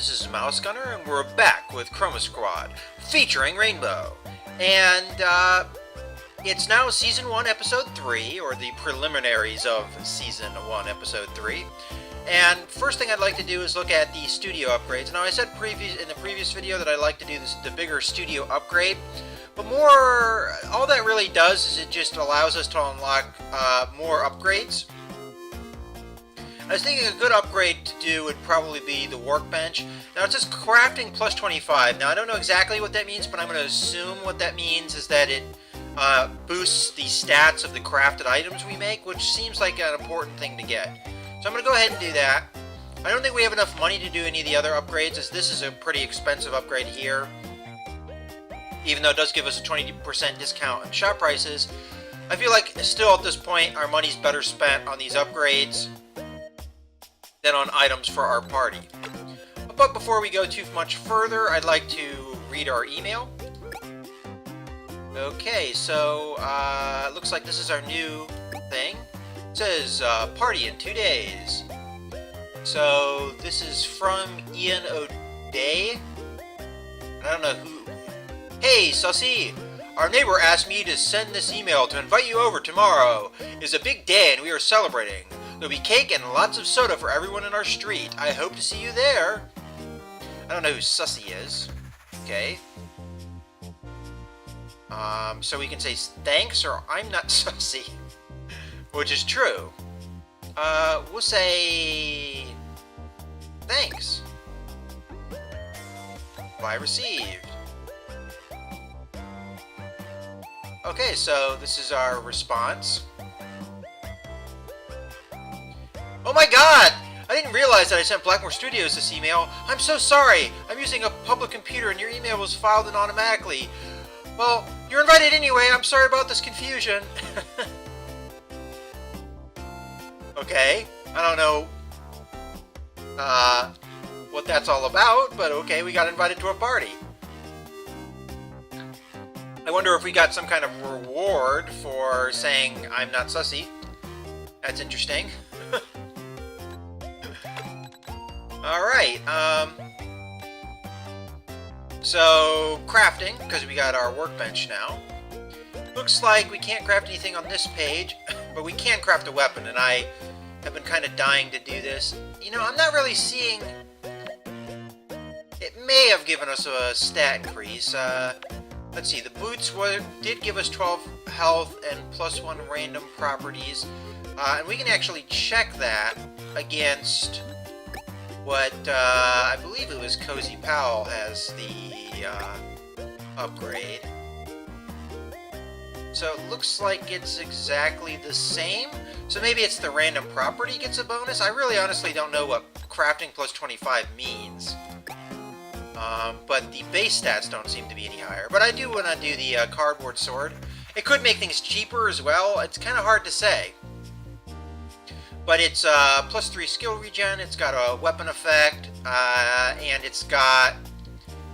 this is Mouse Gunner, and we're back with Chroma Squad, featuring Rainbow. And, it's now Season 1, Episode 3, or the preliminaries of Season 1, Episode 3. And first thing I'd like to do is look at the studio upgrades. Now, I said in the previous video that I like to do the bigger studio upgrade, but all that really does is it just allows us to unlock more upgrades. I was thinking a good upgrade to do would probably be the workbench. Now it says crafting plus 25. Now I don't know exactly what that means, but I'm going to assume what that means is that it boosts the stats of the crafted items we make, which seems like an important thing to get. So I'm going to go ahead and do that. I don't think we have enough money to do any of the other upgrades, as this is a pretty expensive upgrade here. Even though it does give us a 20% discount on shop prices, I feel like still at this point our money's better spent on these upgrades than on items for our party. But before we go too much further, I'd like to read our email. Okay, so it looks like this is our new thing. It says, party in 2 days. So this is from Ian O'Day. I don't know who. Hey, Sussy! Our neighbor asked me to send this email to invite you over tomorrow. It's a big day and we are celebrating. There'll be cake and lots of soda for everyone in our street. I hope to see you there. I don't know who Sussy is. Okay. So we can say thanks or I'm not Sussy. Which is true. We'll say thanks. Reply received. Okay, so this is our response. Oh my god! I didn't realize that I sent Blackmore Studios this email. I'm so sorry! I'm using a public computer and your email was filed in automatically. Well, you're invited anyway. I'm sorry about this confusion. Okay. I don't know what that's all about, but okay, we got invited to a party. I wonder if we got some kind of reward for saying I'm not sussy. That's interesting. Alright, so crafting, because we got our workbench now. Looks like we can't craft anything on this page, but we can craft a weapon, and I have been kind of dying to do this. You know, I'm not really seeing. It may have given us a stat increase. Let's see, the boots did give us 12 health and +1 random properties, and we can actually check that against what I believe it was Cozy Powell has the upgrade. So it looks like it's exactly the same. So maybe it's the random property gets a bonus. I really honestly don't know what crafting plus 25 means. But the base stats don't seem to be any higher. But I do want to do the cardboard sword. It could make things cheaper as well. It's kind of hard to say. But it's +3 skill regen, it's got a weapon effect, and it's got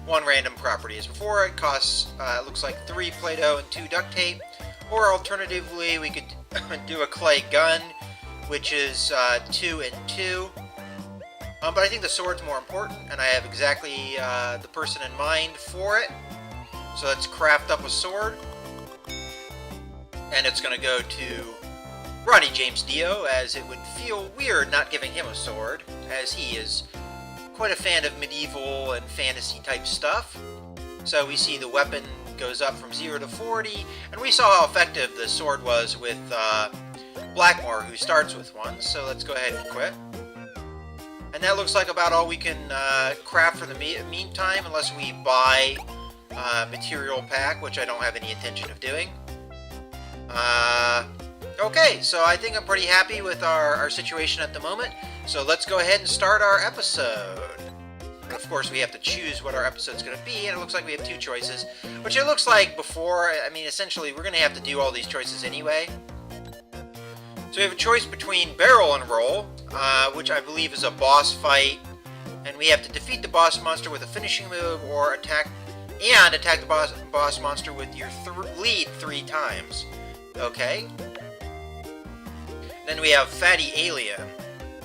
1 random property. As before, it costs, it looks like 3 Play-Doh and 2 duct tape. Or alternatively, we could do a clay gun, which is 2 and 2. But I think the sword's more important, and I have exactly the person in mind for it. So let's craft up a sword. And it's going to go to Ronnie James Dio, as it would feel weird not giving him a sword, as he is quite a fan of medieval and fantasy type stuff. So we see the weapon goes up from 0 to 40, and we saw how effective the sword was with Blackmore, who starts with 1, so let's go ahead and quit. And that looks like about all we can craft for the meantime, unless we buy material pack, which I don't have any intention of doing. Okay, so I think I'm pretty happy with our situation at the moment. So let's go ahead and start our episode. And of course, we have to choose what our episode's going to be, and it looks like we have 2 choices. Which it looks like before, I mean, essentially, we're going to have to do all these choices anyway. So we have a choice between barrel and roll, which I believe is a boss fight. And we have to defeat the boss monster with a finishing move, or attack the boss monster with your lead 3 times. Okay. Then we have Fatty Alien.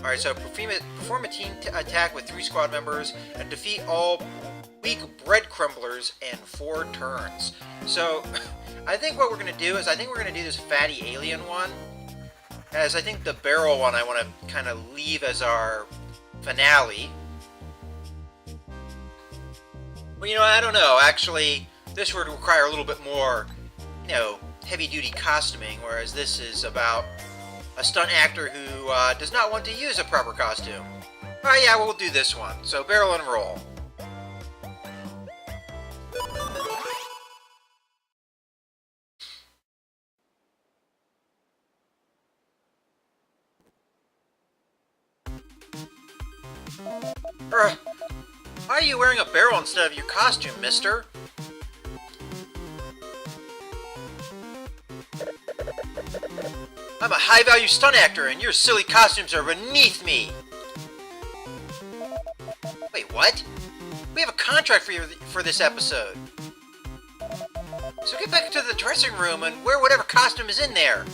Alright, so perform a team attack with 3 squad members and defeat all weak bread crumblers in 4 turns. So, I think what we're going to do is, I think we're going to do this fatty alien one, as I think the barrel one I want to kind of leave as our finale. Well, you know, I don't know. Actually, this would require a little bit more, you know, heavy-duty costuming, whereas this is about a stunt actor who does not want to use a proper costume. Alright, yeah, we'll do this one. So, barrel and roll. Why are you wearing a barrel instead of your costume, mister? I'm a high-value stunt actor, and your silly costumes are beneath me! Wait, what? We have a contract for this episode. So get back into the dressing room and wear whatever costume is in there.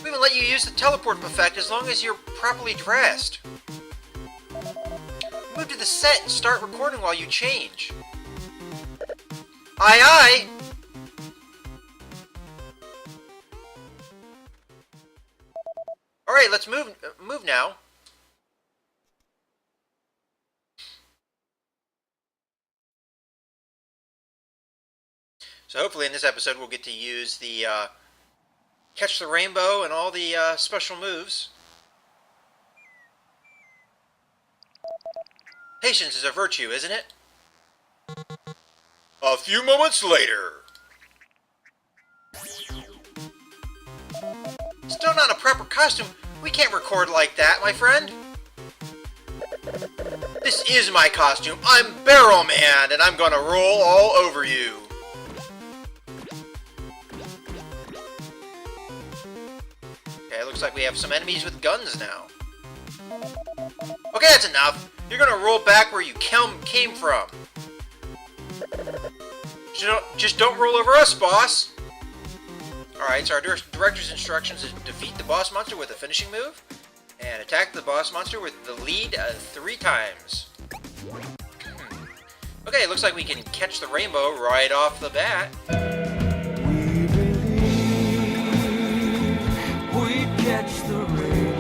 We even let you use the teleport effect as long as you're properly dressed. Move to the set and start recording while you change. Aye aye! Alright, let's move now. So hopefully in this episode we'll get to use the catch the rainbow and all the special moves. Patience is a virtue, isn't it? A few moments later. Still not a proper costume. We can't record like that, my friend. This is my costume. I'm Barrel Man, and I'm gonna roll all over you. Okay, looks like we have some enemies with guns now. Okay, that's enough. You're gonna roll back where you came from. Just don't roll over us, boss. Alright, so our director's instructions is defeat the boss monster with a finishing move, and attack the boss monster with the lead 3 times. Okay, looks like we can catch the rainbow right off the bat. We believe we'd catch the rainbow.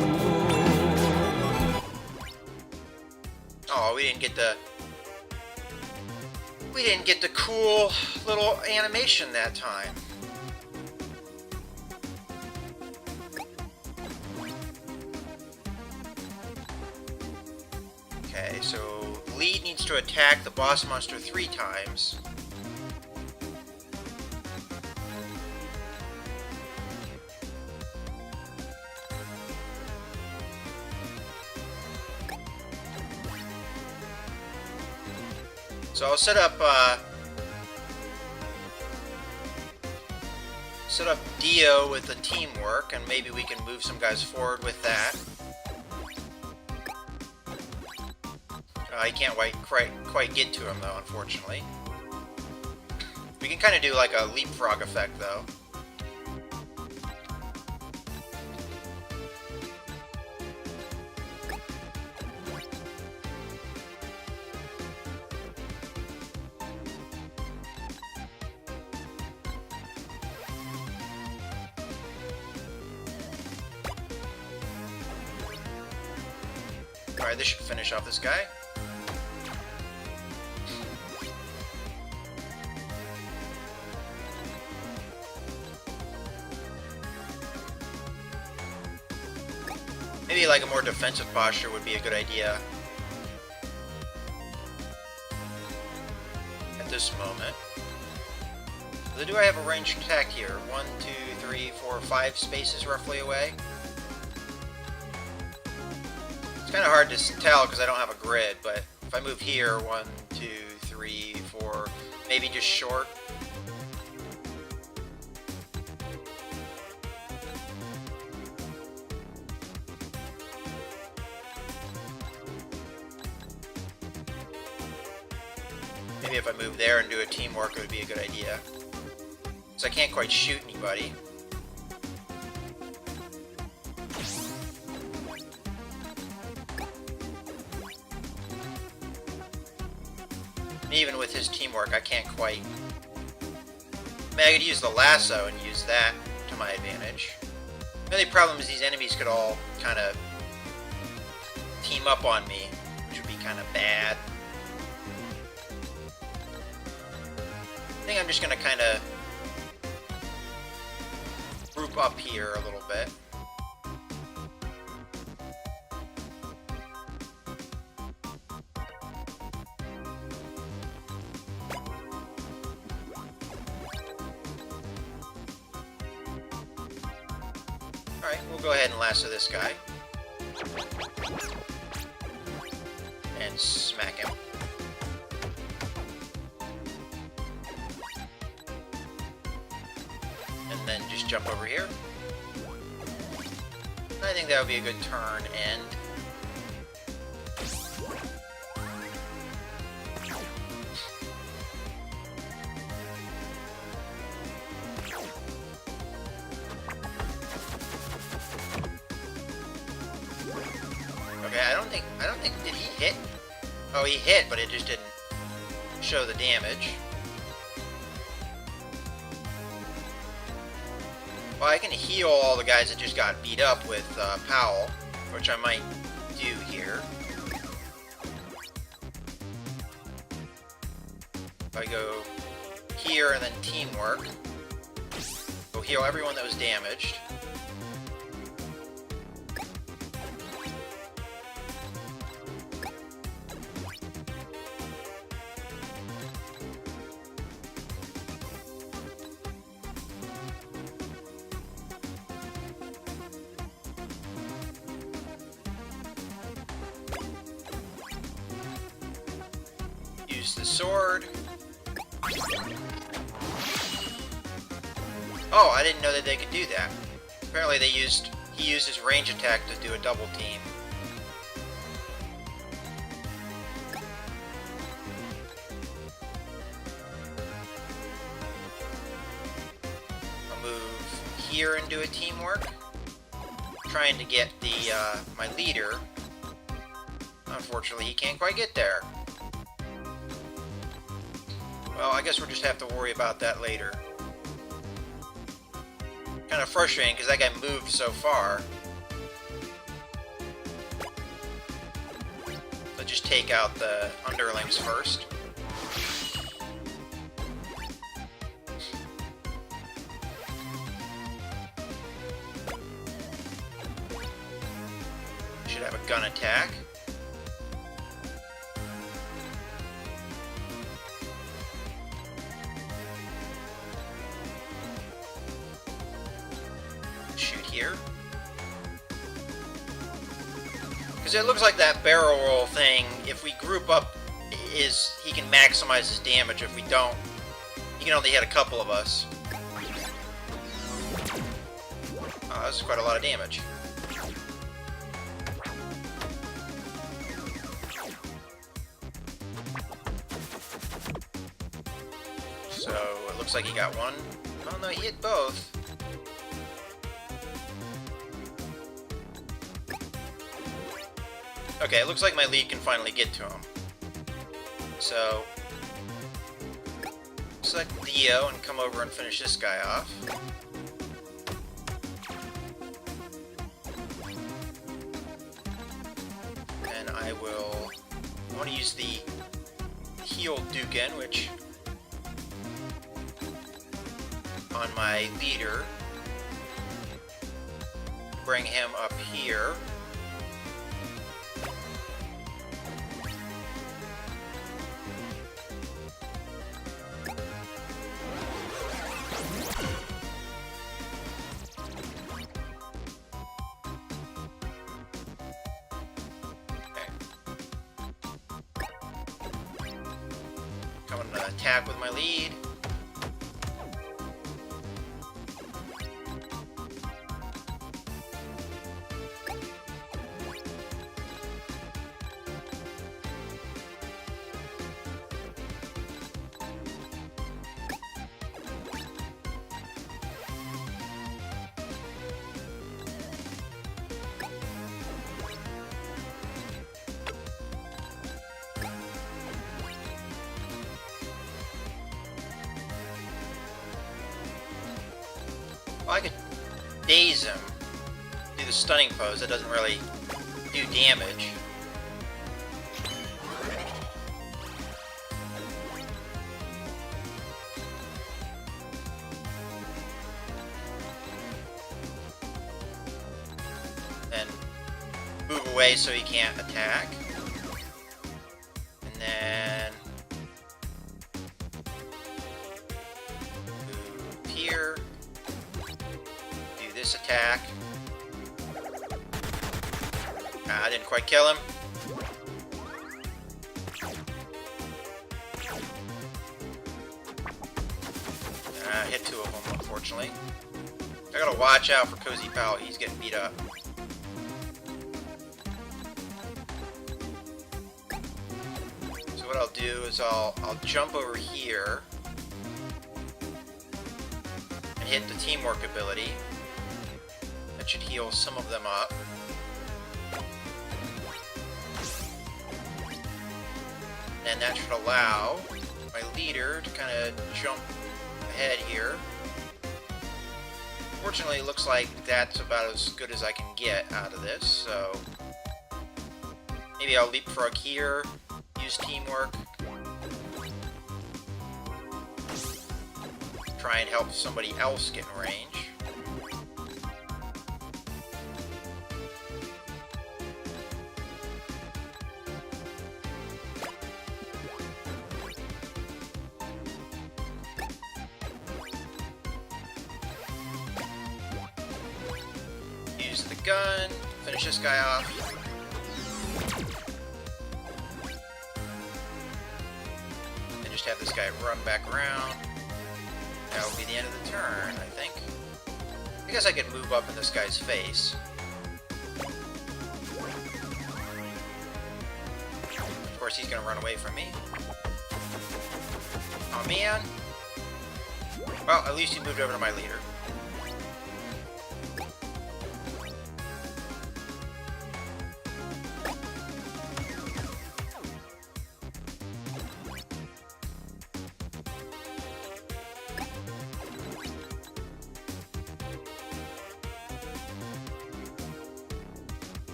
Oh, we didn't get the cool little animation that time. Okay, so lead needs to attack the boss monster 3 times. So I'll set up Dio with the teamwork, and maybe we can move some guys forward with that. I can't quite get to him though, unfortunately. We can kind of do like a leapfrog effect though. Alright, this should finish off this guy. Maybe like a more defensive posture would be a good idea at this moment. So do I have a ranged attack here? 1, 2, 3, 4, 5 spaces roughly away. It's kind of hard to tell because I don't have a grid, but if I move here, 1, 2, 3, 4, maybe just short. Maybe if I move there and do a teamwork, it would be a good idea. Because I can't quite shoot anybody. Even with his teamwork, I can't quite... I mean, I could use the lasso and use that to my advantage. The only problem is these enemies could all kind of team up on me, which would be kind of bad. I think I'm just going to kind of group up here a little bit. Alright, we'll go ahead and lasso this guy. And smack him. And then just jump over here. I think that would be a good turn end. Okay, I don't think, did he hit? Oh, he hit, but it just didn't show the damage. Well, I can heal all the guys that just got beat up with Powell, which I might do here. If I go here and then teamwork, go heal everyone that was damaged. Use the sword. Oh, I didn't know that they could do that. Apparently he used his range attack to do a double team. I'll move here and do a teamwork. Trying to get the my leader. Unfortunately, he can't quite get there. Well, I guess we'll just have to worry about that later. Kind of frustrating because that guy moved so far. So just take out the underlings first. Should have a gun attack. Shoot here. Because it looks like that barrel roll thing, if we group up, he can maximize his damage. If we don't, he can only hit a couple of us. Oh, that's quite a lot of damage. So, it looks like he got one. Oh no, he hit both. Okay, it looks like my lead can finally get to him. So, select Theo and come over and finish this guy off. And I want to use the heal Dukin, which on my leader, bring him up here. Coming to attack with my lead. daze him, do the stunning pose. That doesn't really do damage. Then move away so he can't attack. And then move here. Do this attack. I didn't quite kill him. Hit two of them, unfortunately. I gotta watch out for Cozy Pal. He's getting beat up. So what I'll do is I'll jump over here and hit the teamwork ability. That should heal some of them up. And that should allow my leader to kind of jump ahead here. Fortunately, it looks like that's about as good as I can get out of this, so maybe I'll leapfrog here, use teamwork, try and help somebody else get in range. Use the gun, finish this guy off. And just have this guy run back around. That will be the end of the turn, I think. I guess I could move up in this guy's face. Of course, he's going to run away from me. Oh man. Well, at least he moved over to my leader.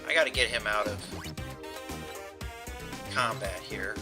I gotta get him out of combat here.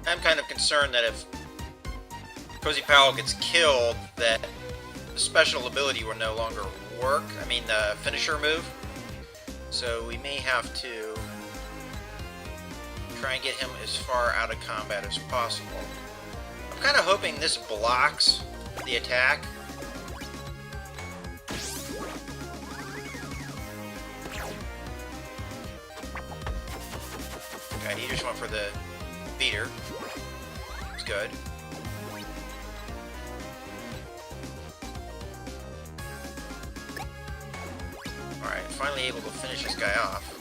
I'm kind of concerned that if Cozy Powell gets killed, that the special ability will no longer work. I mean, the finisher move. So we may have to try and get him as far out of combat as possible. I'm kind of hoping this blocks the attack. Okay, he just went for the beater. It's good. Alright, finally able to finish this guy off.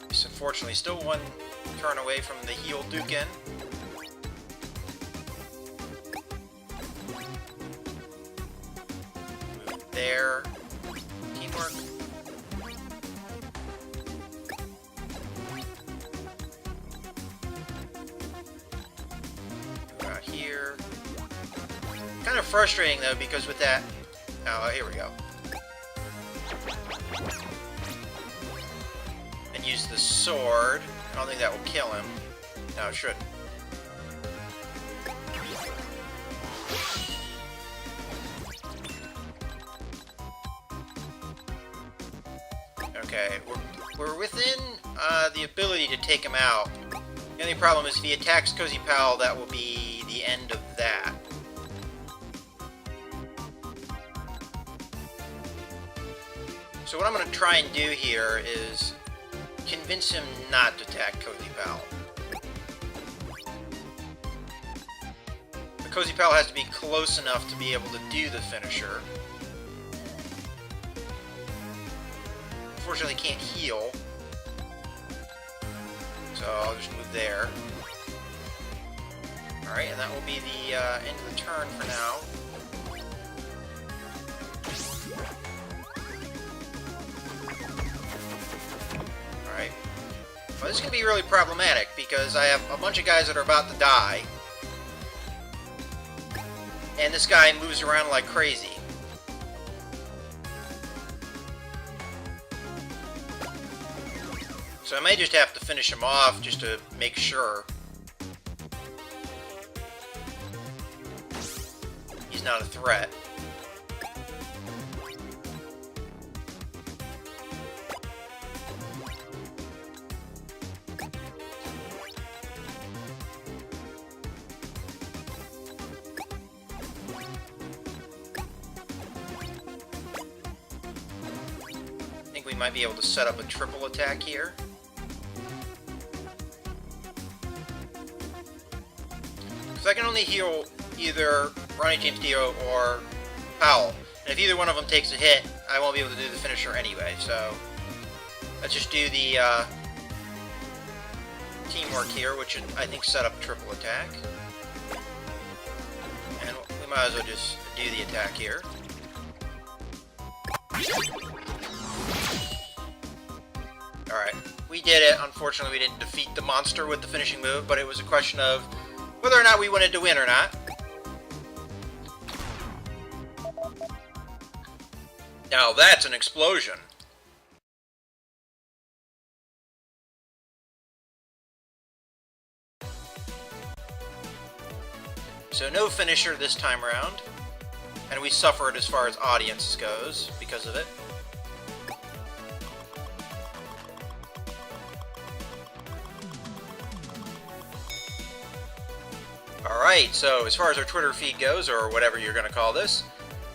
He's unfortunately still one turn away from the heal Dukin. Move there. Teamwork. Move out here. Kind Kind of frustrating though, because with that... Oh, here we go. And use the sword. I don't think that will kill him. No, it shouldn't. Okay, we're within the ability to take him out. The only problem is if he attacks Cozy Pal, that will be the end of that. So what I'm going to try and do here is convince him not to attack Cozy Pal. But Cozy Pal has to be close enough to be able to do the finisher. Unfortunately, can't heal. So I'll just move there. Alright, and that will be the end of the turn for now. Alright. Well, this is going to be really problematic because I have a bunch of guys that are about to die. And this guy moves around like crazy. So I may just have to finish him off just to make sure. He's not a threat. I think we might be able to set up a triple attack here. Because I can only heal either Ronnie James Dio or Powell. And if either one of them takes a hit, I won't be able to do the finisher anyway. So let's just do the teamwork here, which should, I think, set up a triple attack. And we might as well just do the attack here. Alright, we did it. Unfortunately, we didn't defeat the monster with the finishing move, but it was a question of whether or not we wanted to win or not. Now that's an explosion. So no finisher this time around. And we suffered as far as audience goes because of it. Alright, so as far as our Twitter feed goes, or whatever you're going to call this,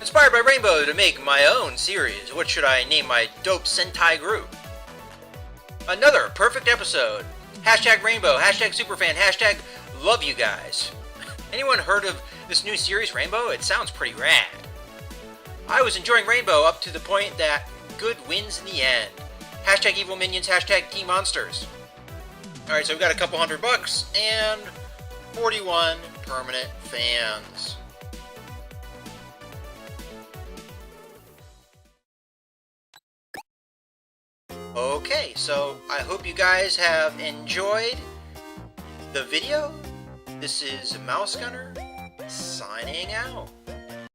inspired by Rainbow to make my own series. What should I name my dope Sentai group? Another perfect episode. Hashtag Rainbow, hashtag Superfan, hashtag love you guys. Anyone heard of this new series, Rainbow? It sounds pretty rad. I was enjoying Rainbow up to the point that good wins in the end. Hashtag Evil Minions, hashtag Team Monsters. Alright, so we've got a couple $100 and 41 permanent fans. Okay, so I hope you guys have enjoyed the video. This is Mouse Gunner signing out.